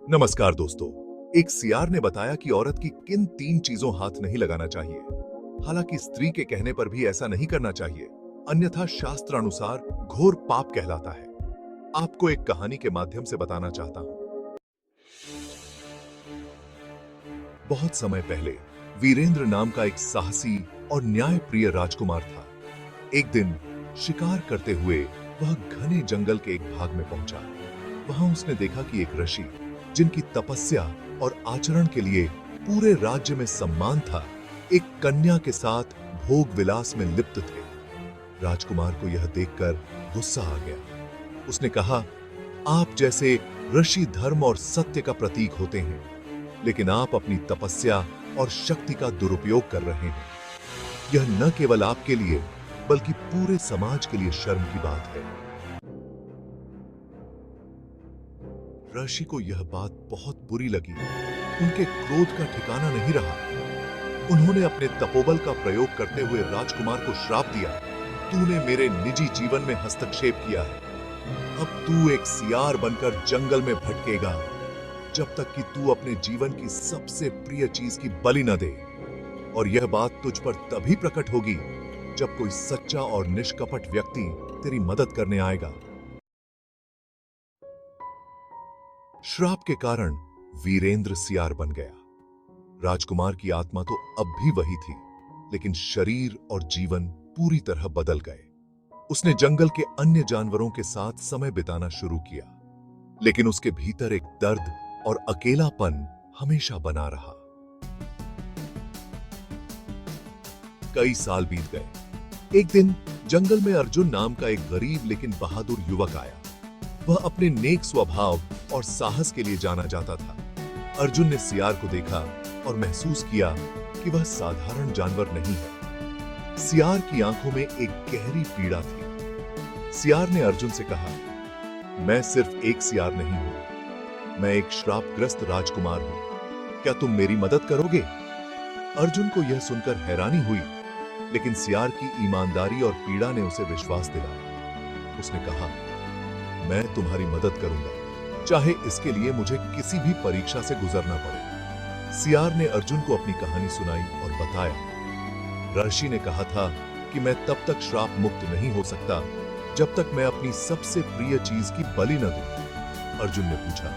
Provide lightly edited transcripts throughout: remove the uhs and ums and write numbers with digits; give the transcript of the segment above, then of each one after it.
नमस्कार दोस्तों। एक सियार ने बताया कि औरत की किन 3 चीजों हाथ नहीं लगाना चाहिए। हालांकि स्त्री के कहने पर भी ऐसा नहीं करना चाहिए, अन्यथा शास्त्र अनुसार घोर पाप कहलाता है। आपको एक कहानी के माध्यम से बताना चाहता हूं। बहुत समय पहले वीरेंद्र नाम का एक साहसी और न्यायप्रिय राजकुमार था। एक दिन शिकार करते हुए वह घने जंगल के एक भाग में पहुंचा। वहां उसने देखा कि एक ऋषि, जिनकी तपस्या और आचरण के लिए पूरे राज्य में सम्मान था, एक कन्या के साथ भोग विलास में लिप्त थे। राजकुमार को यह देखकर गुस्सा आ गया। उसने कहा, आप जैसे ऋषि धर्म और सत्य का प्रतीक होते हैं, लेकिन आप अपनी तपस्या और शक्ति का दुरुपयोग कर रहे हैं। यह न केवल आपके लिए बल्कि पूरे समाज के लिए शर्म की बात है। ऋषि को यह बात बहुत बुरी लगी। उनके क्रोध का ठिकाना नहीं रहा। उन्होंने अपने तपोबल का प्रयोग करते हुए राजकुमार को श्राप दिया, तूने मेरे निजी जीवन में हस्तक्षेप किया है। अब तू एक सियार बनकर जंगल में भटकेगा, जब तक कि तू अपने जीवन की सबसे प्रिय चीज की बलि न दे। और यह बात तुझ पर तभी प्रकट होगी जब कोई सच्चा और निष्कपट व्यक्ति तेरी मदद करने आएगा। श्राप के कारण वीरेंद्र सियार बन गया। राजकुमार की आत्मा तो अब भी वही थी, लेकिन शरीर और जीवन पूरी तरह बदल गए। उसने जंगल के अन्य जानवरों के साथ समय बिताना शुरू किया, लेकिन उसके भीतर एक दर्द और अकेलापन हमेशा बना रहा। कई साल बीत गए। एक दिन जंगल में अर्जुन नाम का एक गरीब लेकिन बहादुर युवक आया। वह अपने नेक स्वभाव और साहस के लिए जाना जाता था। अर्जुन ने सियार को देखा और महसूस किया कि वह साधारण जानवर नहीं है। सियार की आंखों में एक गहरी पीड़ा थी। सियार ने अर्जुन से कहा, मैं सिर्फ एक सियार नहीं हूं, मैं एक श्रापग्रस्त राजकुमार हूं। क्या तुम मेरी मदद करोगे? अर्जुन को यह सुनकर हैरानी हुई, लेकिन सियार की ईमानदारी और पीड़ा ने उसे विश्वास दिलाया। उसने कहा, मैं तुम्हारी मदद करूंगा, चाहे इसके लिए मुझे किसी भी परीक्षा से गुजरना पड़े। सियार ने अर्जुन को अपनी कहानी सुनाई और बताया, ऋषि ने कहा था कि मैं तब तक श्राप मुक्त नहीं हो सकता जब तक मैं अपनी सबसे प्रिय चीज की बलि न दूं। अर्जुन ने पूछा,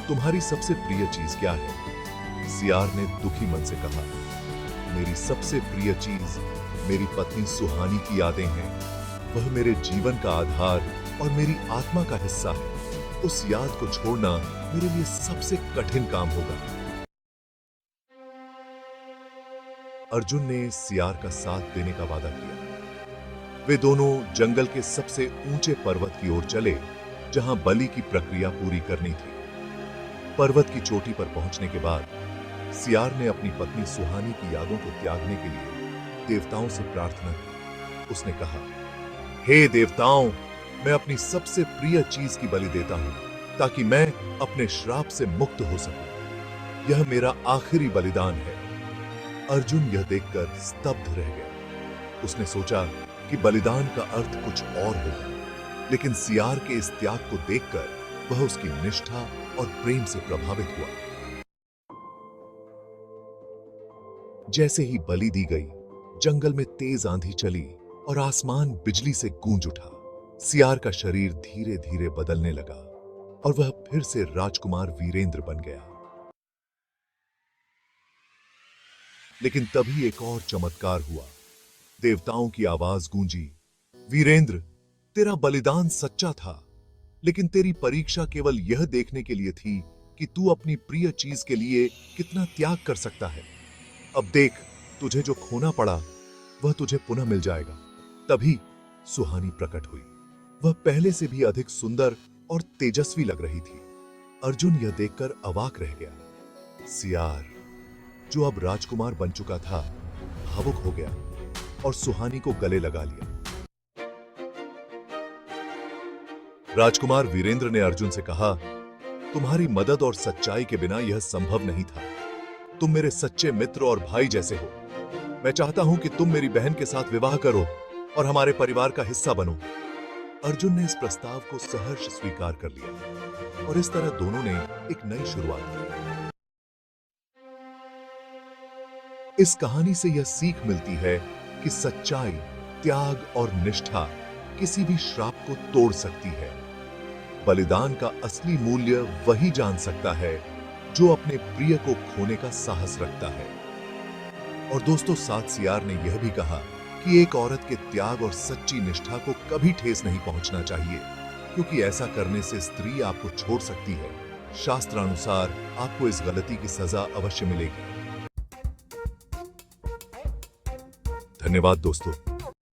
तुम्हारी सबसे प्रिय चीज क्या है? सियार ने दुखी मन से कहा, मेरी सबसे प्रिय चीज मेरी पत्नी सुहानी की यादें हैं। वह मेरे जीवन का आधार और मेरी आत्मा का हिस्सा है। उस याद को छोड़ना मेरे लिए सबसे कठिन काम होगा। अर्जुन ने सियार का साथ देने का वादा किया। वे दोनों जंगल के सबसे ऊंचे पर्वत की ओर चले, जहां बलि की प्रक्रिया पूरी करनी थी। पर्वत की चोटी पर पहुंचने के बाद सियार ने अपनी पत्नी सुहानी की यादों को त्यागने के लिए देवताओं से प्रार्थना की। उसने कहा, हे देवताओं, मैं अपनी सबसे प्रिय चीज की बलि देता हूं, ताकि मैं अपने श्राप से मुक्त हो सकूं। यह मेरा आखिरी बलिदान है। अर्जुन यह देखकर स्तब्ध रह गया। उसने सोचा कि बलिदान का अर्थ कुछ और होगा, लेकिन सियार के इस त्याग को देखकर वह उसकी निष्ठा और प्रेम से प्रभावित हुआ। जैसे ही बलि दी गई, जंगल में तेज आंधी चली और आसमान बिजली से गूंज उठा। सियार का शरीर धीरे धीरे बदलने लगा और वह फिर से राजकुमार वीरेंद्र बन गया। लेकिन तभी एक और चमत्कार हुआ। देवताओं की आवाज गूंजी, वीरेंद्र, तेरा बलिदान सच्चा था, लेकिन तेरी परीक्षा केवल यह देखने के लिए थी कि तू अपनी प्रिय चीज के लिए कितना त्याग कर सकता है। अब देख, तुझे जो खोना पड़ा वह तुझे पुनः मिल जाएगा। तभी सुहानी प्रकट हुई। वह पहले से भी अधिक सुंदर और तेजस्वी लग रही थी। अर्जुन यह देखकर अवाक रह गया। सियार, जो अब राजकुमार बन चुका था, भावुक हो गया और सुहानी को गले लगा लिया। राजकुमार वीरेंद्र ने अर्जुन से कहा, तुम्हारी मदद और सच्चाई के बिना यह संभव नहीं था। तुम मेरे सच्चे मित्र और भाई जैसे हो। मैं चाहता हूं कि तुम मेरी बहन के साथ विवाह करो और हमारे परिवार का हिस्सा बनो। अर्जुन ने इस प्रस्ताव को सहर्ष स्वीकार कर लिया। और इस तरह दोनों ने एक नई शुरुआत की। इस कहानी से यह सीख मिलती है कि सच्चाई, त्याग और निष्ठा किसी भी श्राप को तोड़ सकती है। बलिदान का असली मूल्य वही जान सकता है जो अपने प्रिय को खोने का साहस रखता है। और दोस्तों, साथ सियार ने यह भी कहा कि एक औरत के त्याग और सच्ची निष्ठा को कभी ठेस नहीं पहुंचना चाहिए, क्योंकि ऐसा करने से स्त्री आपको छोड़ सकती है। शास्त्रानुसार आपको इस गलती की सजा अवश्य मिलेगी। धन्यवाद दोस्तों।